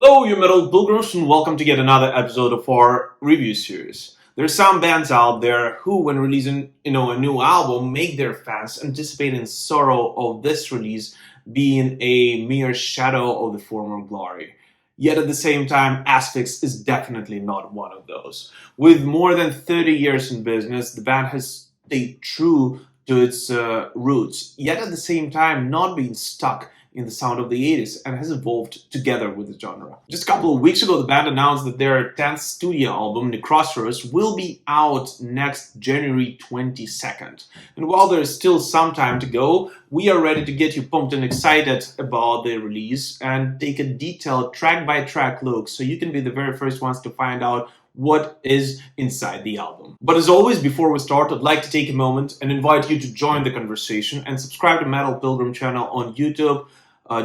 Hello, you metal pilgrims, and welcome to yet another episode of our review series. There are some bands out there who, when releasing a new album, make their fans anticipate in sorrow of this release being a mere shadow of the former glory. Yet at the same time, Asphyx is definitely not one of those. With more than 30 years in business, the band has stayed true to its roots, yet at the same time not being stuck in the sound of the 80s and has evolved together with the genre. Just a couple of weeks ago, the band announced that their 10th studio album, Necroceros, will be out next January 22nd. And while there is still some time to go, we are ready to get you pumped and excited about the release and take a detailed track-by-track look so you can be the very first ones to find out what is inside the album. But as always, before we start, I'd like to take a moment and invite you to join the conversation and subscribe to Metal Pilgrim channel on YouTube.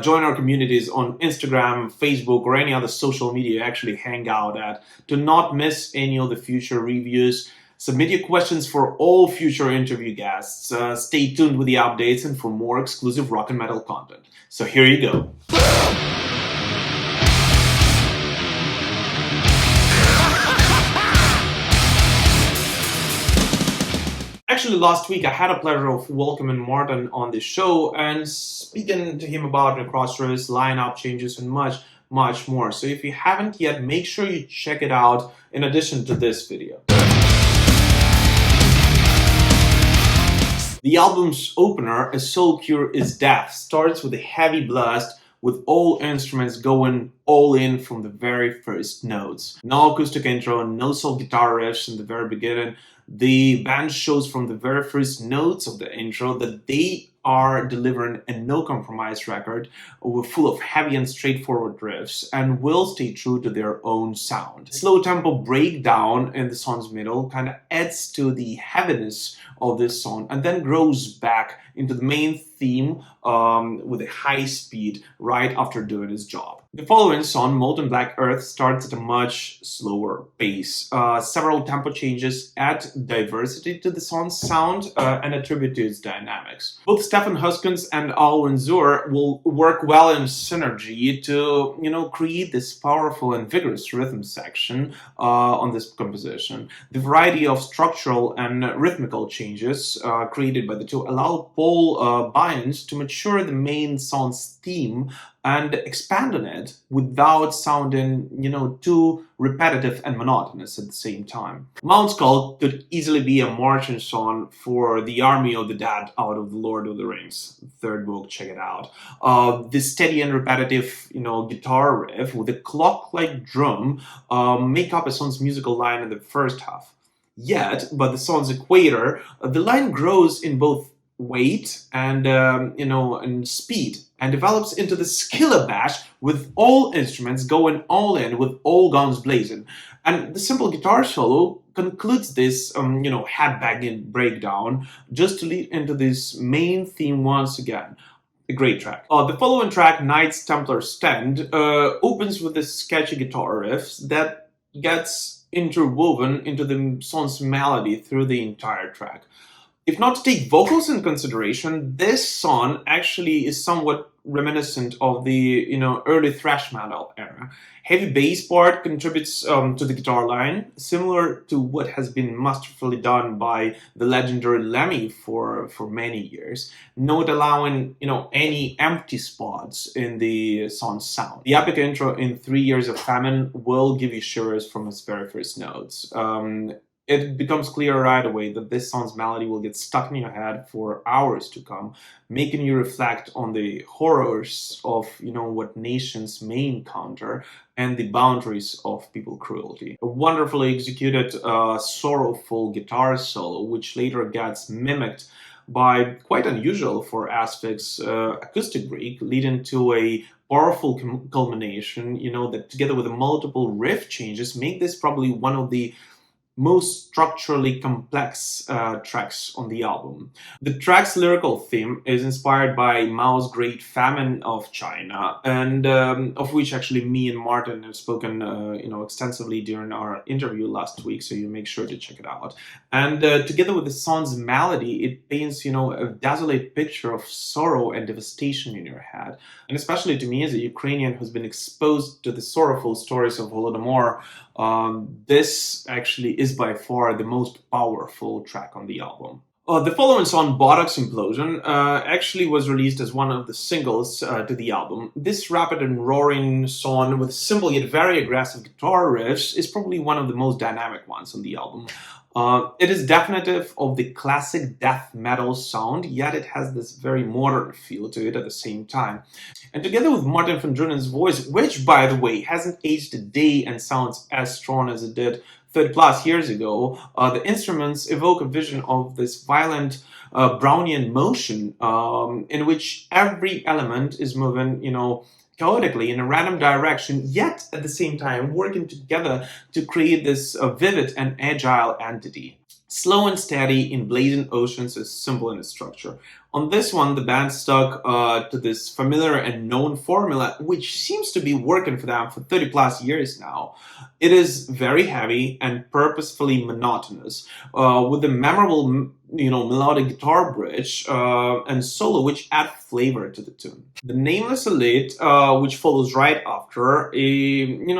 Join our communities on Instagram, Facebook, or any other social media you actually hang out at to not miss any of the future reviews. Submit your questions for all future interview guests. Stay tuned with the updates and for more exclusive rock and metal content. So here you go. Actually, last week I had a pleasure of welcoming Martin on the show and speaking to him about Necroceros, lineup changes, and much more. So if you haven't yet, make sure you check it out in addition to this video. The album's opener, A Soul Cure is Death, starts with a heavy blast with all instruments going all in from the very first notes. No acoustic intro, no soft guitar riffs in the very beginning. The band shows from the very first notes of the intro that they are delivering a no-compromise record full of heavy and straightforward riffs and will stay true to their own sound. Slow tempo breakdown in the song's middle kind of adds to the heaviness of this song and then grows back into the main theme with a high speed right after doing its job. The following song, Molten Black Earth, starts at a much slower pace. Several tempo changes add diversity to the song's sound and attribute to its dynamics. Both Stefan Huskins and Alwyn Zur will work well in synergy to, create this powerful and vigorous rhythm section on this composition. The variety of structural and rhythmical changes created by the two allow Paul Bynes to mature the main song's theme and expand on it without sounding, too repetitive and monotonous at the same time. Mount Skull could easily be a marching song for the army of the dead out of the Lord of the Rings. Third book, check it out. The steady and repetitive, guitar riff with a clock-like drum make up a song's musical line in the first half. Yet, by the song's equator, the line grows in both weight and and speed, and develops into the skiller bash with all instruments going all in with all guns blazing. And the simple guitar solo concludes this headbanging breakdown just to lead into this main theme once again. A great track. The following track, Knight's Templar Stand, opens with a sketchy guitar riff that gets interwoven into the song's melody through the entire track. If not to take vocals in consideration, this song actually is somewhat reminiscent of the early thrash metal era. Heavy bass part contributes to the guitar line, similar to what has been masterfully done by the legendary Lemmy for many years, not allowing any empty spots in the song's sound. The epic intro in 3 Years of Famine will give you shivers from its very first notes. It becomes clear right away that this song's melody will get stuck in your head for hours to come, making you reflect on the horrors of, what nations may encounter and the boundaries of people cruelty. A wonderfully executed, sorrowful guitar solo, which later gets mimicked by, quite unusual for Asphyx, acoustic break, leading to a powerful culmination, that together with the multiple riff changes make this probably one of the most structurally complex tracks on the album. The track's lyrical theme is inspired by Mao's Great Famine of China, and of which actually me and Martin have spoken, extensively during our interview last week. So you make sure to check it out. And together with the song's melody, it paints, a desolate picture of sorrow and devastation in your head. And especially to me, as a Ukrainian who's been exposed to the sorrowful stories of Holodomor, this actually is by far the most powerful track on the album. The following song, Botox Implosion, actually was released as one of the singles to the album. This rapid and roaring song with simple yet very aggressive guitar riffs is probably one of the most dynamic ones on the album. It is definitive of the classic death metal sound, yet it has this very modern feel to it at the same time. And together with Martin van Drunen's voice, which, by the way, hasn't aged a day and sounds as strong as it did 30 plus years ago, the instruments evoke a vision of this violent Brownian motion in which every element is moving, chaotically in a random direction, yet at the same time working together to create this vivid and agile entity. Slow and steady in blazing oceans is simple in its structure. On this one, the band stuck to this familiar and known formula, which seems to be working for them for 30 plus years now. It is very heavy and purposefully monotonous, with a memorable, melodic guitar bridge and solo, which add flavor to the tune. The Nameless Elite, which follows right after,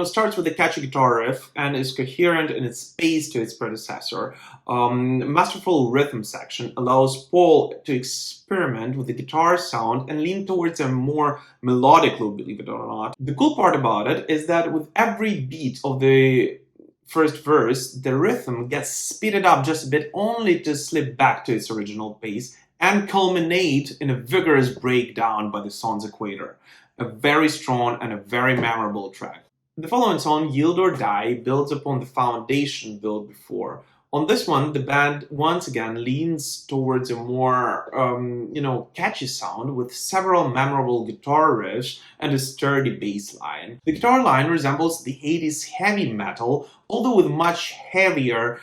starts with a catchy guitar riff and is coherent in its pace to its predecessor. Masterful rhythm section allows Paul to experiment with the guitar sound and lean towards a more melodic loop, believe it or not. The cool part about it is that with every beat of the first verse, the rhythm gets speeded up just a bit, only to slip back to its original pace and culminate in a vigorous breakdown by the song's equator. A very strong and a very memorable track. The following song, Yield or Die, builds upon the foundation built before. On this one, the band once again leans towards a more, catchy sound with several memorable guitar riffs and a sturdy bass line. The guitar line resembles the 80s heavy metal, although with much heavier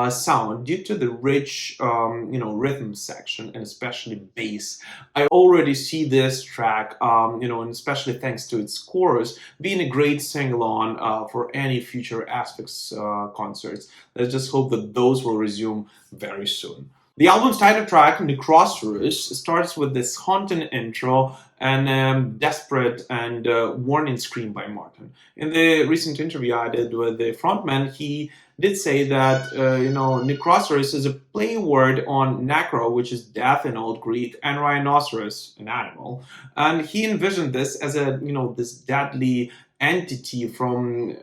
sound due to the rich, rhythm section and especially bass. I already see this track, and especially thanks to its chorus, being a great sing-along for any future Asphyx concerts. Let's just hope that those will resume very soon. The album's title track, Necroceros, starts with this haunting intro and desperate and warning scream by Martin. In the recent interview I did with the frontman, he did say that, Necroceros is a play word on necro, which is death in Old Greek, and rhinoceros, an animal. And he envisioned this as this deadly entity from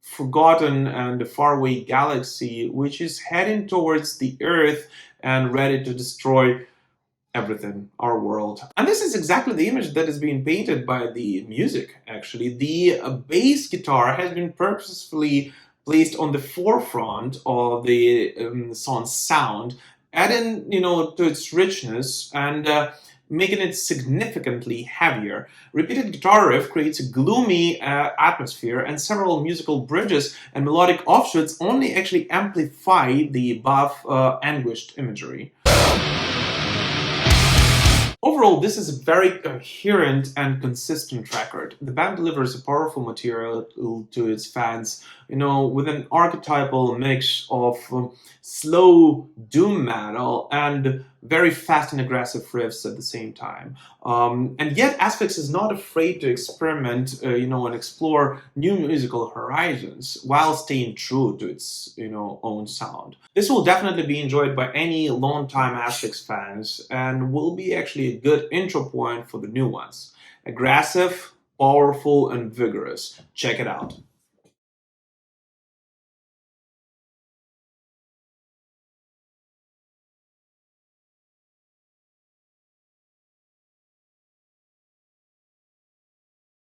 forgotten and a faraway galaxy, which is heading towards the Earth and ready to destroy everything, our world. And this is exactly the image that is being painted by the music, actually. The bass guitar has been purposefully placed on the forefront of the song's sound, adding, to its richness and making it significantly heavier. Repeated guitar riff creates a gloomy atmosphere, and several musical bridges and melodic offshoots only actually amplify the above anguished imagery. Overall, this is a very coherent and consistent record. The band delivers a powerful material to its fans, with an archetypal mix of slow doom metal and very fast and aggressive riffs at the same time. And yet, Asphyx is not afraid to experiment, and explore new musical horizons while staying true to its, own sound. This will definitely be enjoyed by any long-time Asphyx fans and will be actually a good intro point for the new ones. Aggressive, powerful, and vigorous. Check it out.